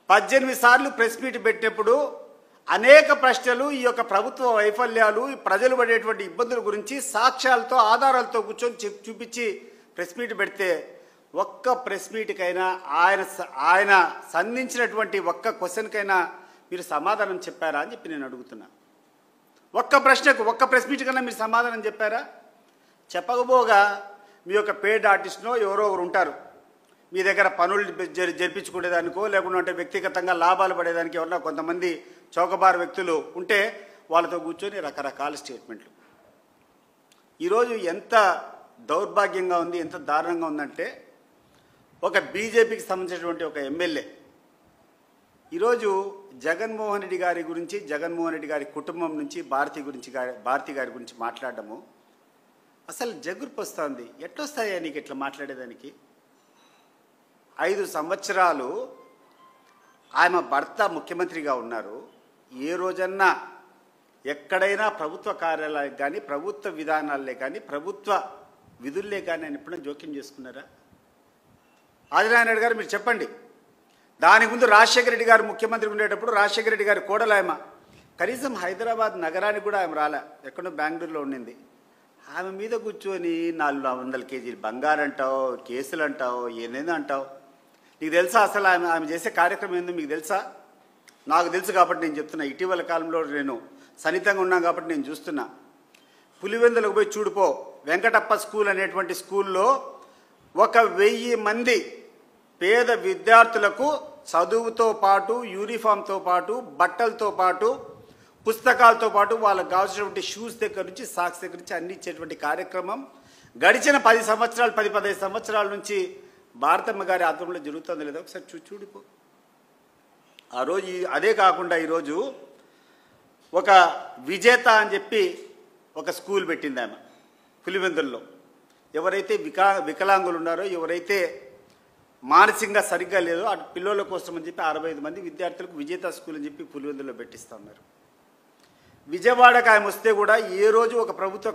18 సార్లు press meet పెట్టినప్పుడు అనేక ప్రశ్నలు ఈ యొక్క ప్రభుత్వ వైఫల్యాలు ప్రజలు పడేటువంటి ఇబ్బందుల గురించి సాక్ష్యాలతో ఆధారాలతో కూర్చొని చూపించి ప్రెస్ మీట్ పెడితే ఒక్క ప్రెస్ మీట్కైనా ఆయన సంధించినటువంటి ఒక్క క్వశ్చన్కైనా మీరు సమాధానం చెప్పారా అని చెప్పి నేను అడుగుతున్నా. ఒక్క ప్రశ్నకు ఒక్క ప్రెస్ మీట్ కన్నా మీరు సమాధానం చెప్పారా? చెప్పకపోగా మీ యొక్క పేడ్ ఆర్టిస్ట్నో ఎవరో ఒకరు ఉంటారు మీ దగ్గర పనులు జరిపించుకునేదానికో లేకుంటే వ్యక్తిగతంగా లాభాలు పడేదానికి ఎవరన్నా కొంతమంది చౌకబారు వ్యక్తులు ఉంటే వాళ్ళతో కూర్చొని రకరకాల స్టేట్మెంట్లు. ఈరోజు ఎంత దౌర్భాగ్యంగా ఉంది, ఎంత దారుణంగా ఉందంటే ఒక బీజేపీకి సంబంధించినటువంటి ఒక ఎమ్మెల్యే ఈరోజు జగన్మోహన్ రెడ్డి గారి గురించి, జగన్మోహన్ రెడ్డి గారి కుటుంబం నుంచి భారతి గారి గురించి మాట్లాడడము అసలు జగుర్పు వస్తుంది. ఎట్లొస్తాయా నీకు ఇట్లా మాట్లాడేదానికి? 5 సంవత్సరాలు ఆమె భర్త ముఖ్యమంత్రిగా ఉన్నారు. ఏ రోజన్నా ఎక్కడైనా ప్రభుత్వ కార్యాలయాలకు కానీ, ప్రభుత్వ విధానాలే కానీ, ప్రభుత్వ విధుల్లే కానీ ఆయన ఎప్పుడైనా జోక్యం చేసుకున్నారా? ఆదినారాయణ రెడ్డి గారు మీరు చెప్పండి. దానికి ముందు రాజశేఖర రెడ్డి గారు ముఖ్యమంత్రి ఉండేటప్పుడు రాజశేఖర రెడ్డి గారి కోడలాయమ కనీసం హైదరాబాద్ నగరానికి కూడా ఆమె రాలే, ఎక్కడో బెంగళూరులో ఉండింది. ఆమె మీద కూర్చొని 400 కేజీలు బంగారు అంటావు, కేసులు అంటావు, ఏదేందో అంటావు. నీకు తెలుసా అసలు ఆమె చేసే కార్యక్రమం ఏందో మీకు తెలుసా? నాకు తెలుసు కాబట్టి నేను చెప్తున్నా. ఇటీవల కాలంలో నేను సన్నిహితంగా ఉన్నాను కాబట్టి నేను చూస్తున్నా. పులివెందులకు పోయి చూడిపో, వెంకటప్ప స్కూల్ అనేటువంటి స్కూల్లో 1000 మంది పేద విద్యార్థులకు చదువుతో పాటు, యూనిఫామ్తో పాటు, బట్టలతో పాటు, పుస్తకాలతో పాటు వాళ్ళకు కావాల్సినటువంటి షూస్ దగ్గర నుంచి, సాక్స్ దగ్గర నుంచి అన్ని ఇచ్చేటువంటి కార్యక్రమం గడిచిన 10-15 సంవత్సరాల నుంచి భారతమ్మ గారి ఆధ్వర్యంలో జరుగుతుందో లేదో ఒకసారి చూడిపో. ఆ రోజు అదే కాకుండా ఈరోజు ఒక విజేత అని చెప్పి ఒక స్కూల్ పెట్టింది ఆమె పులివెందుల్లో. ఎవరైతే వికలాంగులు ఉన్నారో, ఎవరైతే మానసికంగా సరిగ్గా లేదో అటు పిల్లల కోసం అని చెప్పి 65 మంది విద్యార్థులకు విజేత స్కూల్ అని చెప్పి పులివెందుల్లో పెట్టిస్తూ ఉన్నారు. విజయవాడకు ఆమె వస్తే కూడా ఏ రోజు ఒక ప్రభుత్వ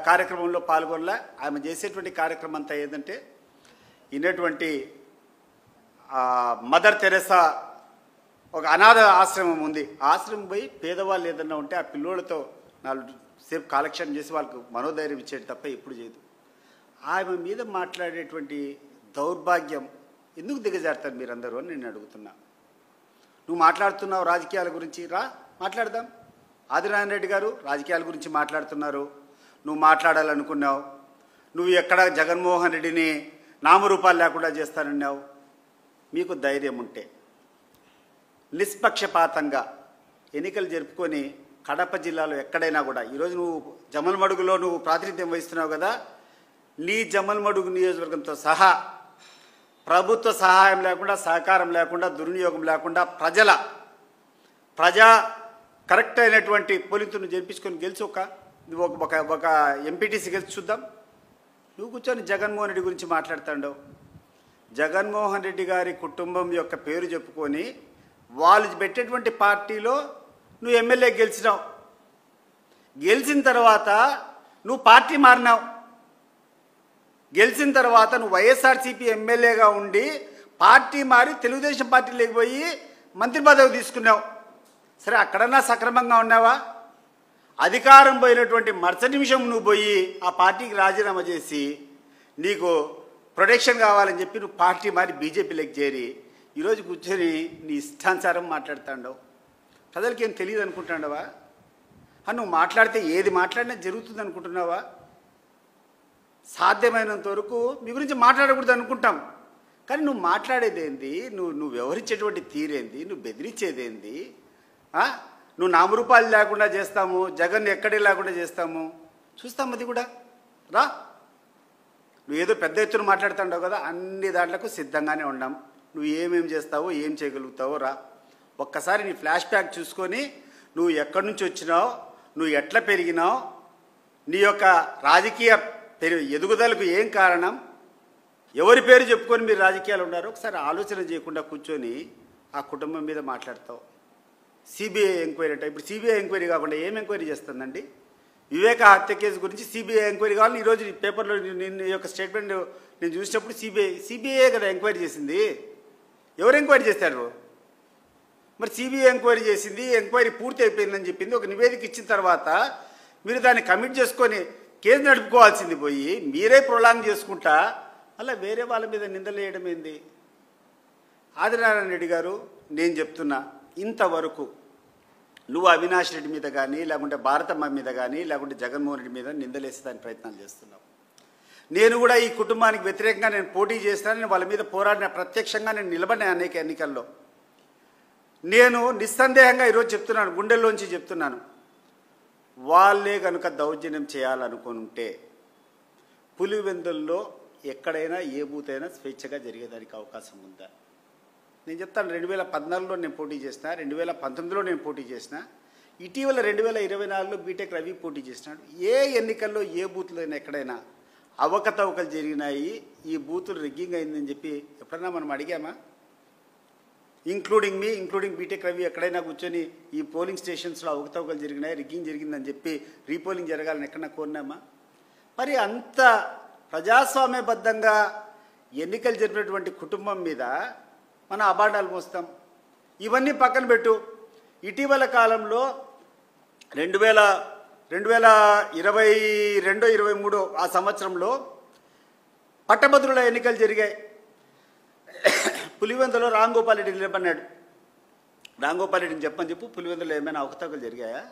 కార్యక్రమంలో పాల్గొనలే. ఆమె చేసేటువంటి కార్యక్రమం అంతా ఏంటంటే ఇన్నటువంటి మదర్ తెరెసా ఒక అనాథ ఆశ్రమం ఉంది, ఆశ్రమం పోయి పేదవాళ్ళు ఏదన్నా ఉంటే ఆ పిల్లోళ్ళతో 4 సేపు కాలక్షేపం చేసి వాళ్ళకు మనోధైర్యం ఇచ్చేది తప్ప ఎప్పుడు చేయదు. ఆమె మీద మాట్లాడేటువంటి దౌర్భాగ్యం ఎందుకు దిగజారుతారు మీరందరూ అని నేను అడుగుతున్నా. నువ్వు మాట్లాడుతున్నావు రాజకీయాల గురించి, రా మాట్లాడదాం. ఆదినారాయణ రెడ్డి గారు రాజకీయాల గురించి మాట్లాడుతున్నారు, నువ్వు మాట్లాడాలనుకున్నావు. నువ్వు ఎక్కడ జగన్మోహన్ రెడ్డిని నామరూపాలు లేకుండా చేస్తానన్నావు. మీకు ధైర్యం ఉంటే నిష్పక్షపాతంగా ఎన్నికలు జరుపుకొని కడప జిల్లాలో ఎక్కడైనా కూడా, ఈరోజు నువ్వు జమల్మడుగులో నువ్వు ప్రాతినిధ్యం వహిస్తున్నావు కదా, నీ జమల్మడుగు నియోజకవర్గంతో సహా ప్రభుత్వ సహాయం లేకుండా, సహకారం లేకుండా, దుర్వినియోగం లేకుండా ప్రజా కరెక్ట్ అయినటువంటి పోలింగ్ను జరిపించుకొని గెలిచి ఒక ఎంపీటీసీ గెలిచి చూద్దాం. నువ్వు కూర్చొని జగన్మోహన్ రెడ్డి గురించి మాట్లాడుతాండవు. జగన్మోహన్ రెడ్డి గారి కుటుంబం యొక్క పేరు చెప్పుకొని వాళ్ళు పెట్టేటువంటి పార్టీలో నువ్వు ఎమ్మెల్యే గెలిచినావు. గెలిచిన తర్వాత నువ్వు పార్టీ మారినావు. గెలిచిన తర్వాత నువ్వు వైఎస్ఆర్సీపీ ఎమ్మెల్యేగా ఉండి పార్టీ మారి తెలుగుదేశం పార్టీలోకి పోయి మంత్రి పదవి తీసుకున్నావు. సరే, అక్కడన్నా సక్రమంగా ఉన్నావా? అధికారం పోయినటువంటి మరుసటి నిమిషం నువ్వు పోయి ఆ పార్టీకి రాజీనామా చేసి నీకు ప్రొటెక్షన్ కావాలని చెప్పి నువ్వు పార్టీ మారి బీజేపీలోకి చేరి ఈరోజు కూర్చొని నీ ఇష్టానుసారం మాట్లాడుతాండవు. ప్రజలకి ఏం తెలియదు అనుకుంటున్నావా? నువ్వు మాట్లాడితే ఏది మాట్లాడినా జరుగుతుంది అనుకుంటున్నావా? సాధ్యమైనంత వరకు మీ గురించి మాట్లాడకూడదు అనుకుంటాం, కానీ నువ్వు మాట్లాడేదేంది, నువ్వు వ్యవహరించేటువంటి తీరేంది, నువ్వు బెదిరించేదేంది? నువ్వు నామరూపాలు లేకుండా చేస్తాము, జగన్ ఎక్కడే లేకుండా చేస్తాము, చూస్తాం. అది కూడా రా. నువ్వు ఏదో పెద్ద ఎత్తున మాట్లాడుతుంటావు కదా, అన్ని దాంట్లకు సిద్ధంగానే ఉన్నాం. నువ్వు ఏమేమి చేస్తావో, ఏం చేయగలుగుతావో రా. ఒక్కసారి నీ ఫ్లాష్ బ్యాక్ చూసుకొని నువ్వు ఎక్కడి నుంచి వచ్చినావు, నువ్వు ఎట్లా పెరిగినావు, నీ యొక్క రాజకీయ ఎదుగుదలకు ఏం కారణం, ఎవరి పేరు చెప్పుకొని మీరు రాజకీయాలు ఉన్నారో ఒకసారి ఆలోచన చేయకుండా కూర్చొని ఆ కుటుంబం మీద మాట్లాడతావు. సిబిఐ ఎంక్వైరీ అంటే ఇప్పుడు సిబిఐ ఎంక్వైరీ కాకుండా ఏం ఎంక్వైరీ చేస్తుందండి? వివేక హత్య కేసు గురించి సిబిఐ ఎంక్వైరీ కావాలని ఈరోజు పేపర్లో నేను యొక్క స్టేట్మెంట్ నేను చూసినప్పుడు సిబిఐ కదా ఎంక్వైరీ చేసింది. ఎవరు ఎంక్వైరీ చేస్తారు? మరి సిబిఐ ఎంక్వైరీ చేసింది, ఎంక్వైరీ పూర్తి అయిపోయిందని చెప్పింది. ఒక నివేదిక ఇచ్చిన తర్వాత మీరు దాన్ని కమిట్ చేసుకొని కేసు నడుపుకోవాల్సింది పోయి మీరే ప్రొలాంగ్ చేసుకుంటా అలా వేరే వాళ్ళ మీద నిందలు వేయడం ఏంది? ఆదినారాయణ రెడ్డి గారు, నేను చెప్తున్నా, ఇంతవరకు నువ్వు అవినాష్ రెడ్డి మీద కానీ, లేకుంటే భారతమ్మ మీద కానీ, లేకుంటే జగన్మోహన్ రెడ్డి మీద నిందలేసేదానికి ప్రయత్నాలు చేస్తున్నావు. నేను కూడా ఈ కుటుంబానికి వ్యతిరేకంగా నేను పోటీ చేస్తానని వాళ్ళ మీద పోరాడిన, ప్రత్యక్షంగా నేను నిలబడిన అనేక ఎన్నికల్లో. నేను నిస్సందేహంగా ఈరోజు చెప్తున్నాను, గుండెల్లోంచి చెప్తున్నాను, వాళ్ళే కనుక దౌర్జన్యం చేయాలనుకుంటే పులివెందుల్లో ఎక్కడైనా ఏ బూత్ అయినా స్వేచ్ఛగా జరిగేదానికి అవకాశం ఉందా? నేను చెప్తాను, 2014లో నేను పోటీ చేసిన, 2019లో నేను పోటీ చేసిన, ఇటీవల 2024లో బీటెక్ రవి పోటీ చేసినాడు. ఏ ఎన్నికల్లో ఏ బూత్లో అయినా ఎక్కడైనా అవకతవకలు జరిగినాయి, ఈ బూతులు రిగ్గింగ్ అయిందని చెప్పి ఎప్పుడైనా మనం అడిగామా? ఇంక్లూడింగ్ బీటెక్ రవి ఎక్కడైనా కూర్చొని ఈ పోలింగ్ స్టేషన్స్లో అవకతవకలు జరిగినాయి, రిగ్గింగ్ జరిగిందని చెప్పి రీపోలింగ్ జరగాలని ఎక్కడన్నా కోరినామా? మరి అంత ప్రజాస్వామ్యబద్ధంగా ఎన్నికలు జరిపినటువంటి కుటుంబం మీద మనం అబాండాలు మోస్తాం. ఇవన్నీ పక్కన పెట్టు. ఇటీవల కాలంలో 2022-23 ఆ సంవత్సరంలో పట్టభద్రుల ఎన్నికలు జరిగాయి. పులివెందులో రాంగోపాల్ రెడ్డి నిలబడినాడు. రాంగోపాల్ రెడ్డిని చెప్పు, పులివెందులో ఏమైనా అవకతవకలు జరిగాయా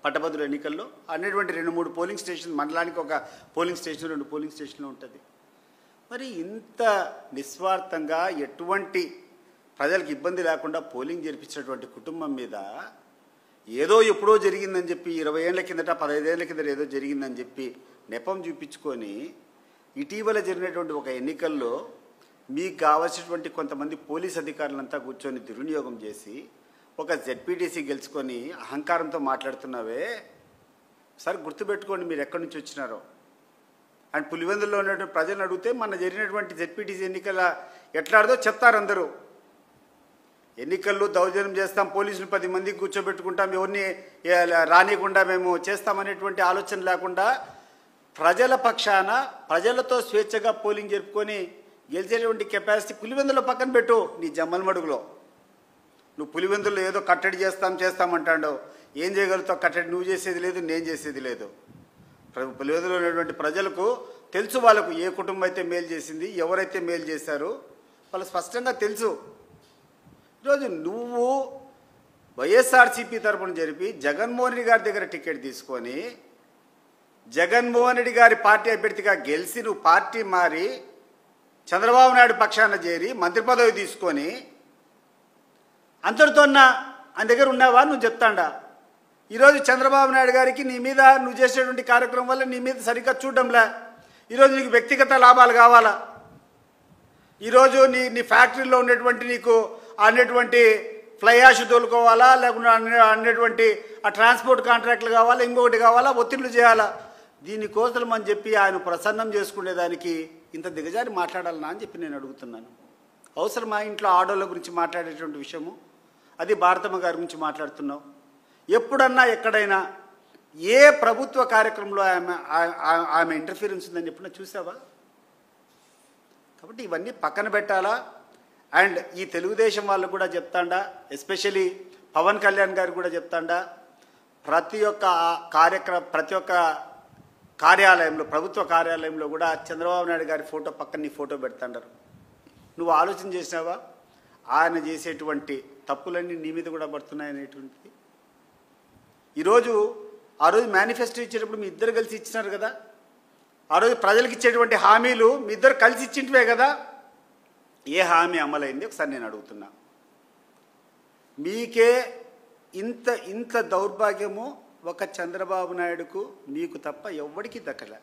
పట్టభద్రుల ఎన్నికల్లో? అనేటువంటి 2-3 పోలింగ్ స్టేషన్, మండలానికి ఒక పోలింగ్ స్టేషన్, 2 పోలింగ్ స్టేషన్లు ఉంటుంది. మరి ఇంత నిస్వార్థంగా ఎటువంటి ప్రజలకు ఇబ్బంది లేకుండా పోలింగ్ జరిపించినటువంటి కుటుంబం మీద ఏదో ఎప్పుడో జరిగిందని చెప్పి 20 ఏళ్ల కిందట 15 ఏళ్ల కిందట ఏదో జరిగిందని చెప్పి నెపం చూపించుకొని ఇటీవల జరిగినటువంటి ఒక ఎన్నికల్లో మీకు కావాల్సినటువంటి కొంతమంది పోలీస్ అధికారులంతా కూర్చొని దుర్వినియోగం చేసి ఒక జెడ్పీటీసీ గెలుచుకొని అహంకారంతో మాట్లాడుతున్నావే. సరే గుర్తుపెట్టుకోండి మీరు ఎక్కడి నుంచి వచ్చినారో. అండ్ పులివెందుల్లో ఉన్నటువంటి ప్రజలను అడిగితే మన జరిగినటువంటి జెడ్పీటీసీ ఎన్నికల ఎట్లాడదో చెప్తారు అందరూ. ఎన్నికల్లో దౌర్జన్యం చేస్తాం, పోలీసులు 10 మంది కూర్చోబెట్టుకుంటాం, ఎవరిని రానియకుండా మేము చేస్తామనేటువంటి ఆలోచన లేకుండా ప్రజల పక్షాన ప్రజలతో స్వేచ్ఛగా పోలింగ్ జరుపుకొని గెలిచేటువంటి కెపాసిటీ పులివెందులో పక్కన పెట్టు. నీ జమ్మలమడుగులో నువ్వు పులివెందుల్లో ఏదో కట్టడి చేస్తామంటాడో, ఏం చేయగలుగుతావు? కట్టడి నువ్వు చేసేది లేదు, నేను చేసేది లేదు. పులివెందులో ఉన్నటువంటి ప్రజలకు తెలుసు, వాళ్ళకు ఏ కుటుంబం అయితే మేలు చేసింది, ఎవరైతే మేలు చేశారో వాళ్ళు స్పష్టంగా తెలుసు. ఈరోజు నువ్వు వైఎస్ఆర్సీపీ తరఫున జరిపి జగన్మోహన్ రెడ్డి గారి దగ్గర టికెట్ తీసుకొని జగన్మోహన్ రెడ్డి గారి పార్టీ అభ్యర్థిగా గెలిచి నువ్వు పార్టీ మారి చంద్రబాబు నాయుడు పక్షాన చేరి మంత్రి పదవి తీసుకొని అంతటితోన్నా ఆయన దగ్గర ఉన్నావా? నువ్వు చెప్తాండా? ఈరోజు చంద్రబాబు నాయుడు గారికి నీ మీద నువ్వు చేసేటువంటి కార్యక్రమం వల్ల నీ మీద సరిగ్గా చూడడంలే. ఈరోజు నీకు వ్యక్తిగత లాభాలు కావాలా? ఈరోజు నీ ఫ్యాక్టరీలో ఉన్నటువంటి నీకు అనేటువంటి ఫ్లై యాష్ తోలుకోవాలా, లేకుండా అనేటువంటి ఆ ట్రాన్స్పోర్ట్ కాంట్రాక్ట్లు కావాలా, ఇంకొకటి కావాలా, ఒత్తిళ్లు చేయాలా? దీనికోసం అని చెప్పి ఆయన ప్రసన్నం చేసుకునేదానికి ఇంత దిగజారి మాట్లాడాలనా అని చెప్పి నేను అడుగుతున్నాను. అవసరమా ఇంట్లో ఆడోళ్ళ గురించి మాట్లాడేటువంటి విషయము? అది భారతమ్మ గారి గురించి మాట్లాడుతున్నావు. ఎప్పుడన్నా ఎక్కడైనా ఏ ప్రభుత్వ కార్యక్రమంలో ఆమె ఇంటర్ఫీరెన్స్ ఉందని చెప్పినా చూసావా? కాబట్టి ఇవన్నీ పక్కన పెట్టాలా. అండ్ ఈ తెలుగుదేశం వాళ్ళు కూడా చెప్తాండా, ఎస్పెషలీ పవన్ కళ్యాణ్ గారు కూడా చెప్తాండా, ప్రతి ఒక్క కార్యాలయంలో, ప్రభుత్వ కార్యాలయంలో కూడా చంద్రబాబు నాయుడు గారి ఫోటో పక్కన నీ ఫోటో పెడతాండారు. నువ్వు ఆలోచన చేసినావా? ఆయన చేసేటువంటి తప్పులన్నీ నీ మీద కూడా పడుతున్నాయనేటువంటిది. ఈరోజు ఆ రోజు మేనిఫెస్టో ఇచ్చేటప్పుడు మీ ఇద్దరు కలిసి ఇచ్చినారు కదా. ఆ రోజు ప్రజలకు ఇచ్చేటువంటి హామీలు మీ ఇద్దరు కలిసి ఇచ్చింటివే కదా. ఏ హామీ అమలైంది ఒకసారి నేను అడుగుతున్నా. మీకే ఇంత దౌర్భాగ్యము ఒక చంద్రబాబు నాయుడుకు మీకు తప్ప ఎవ్వడికి దక్కలే.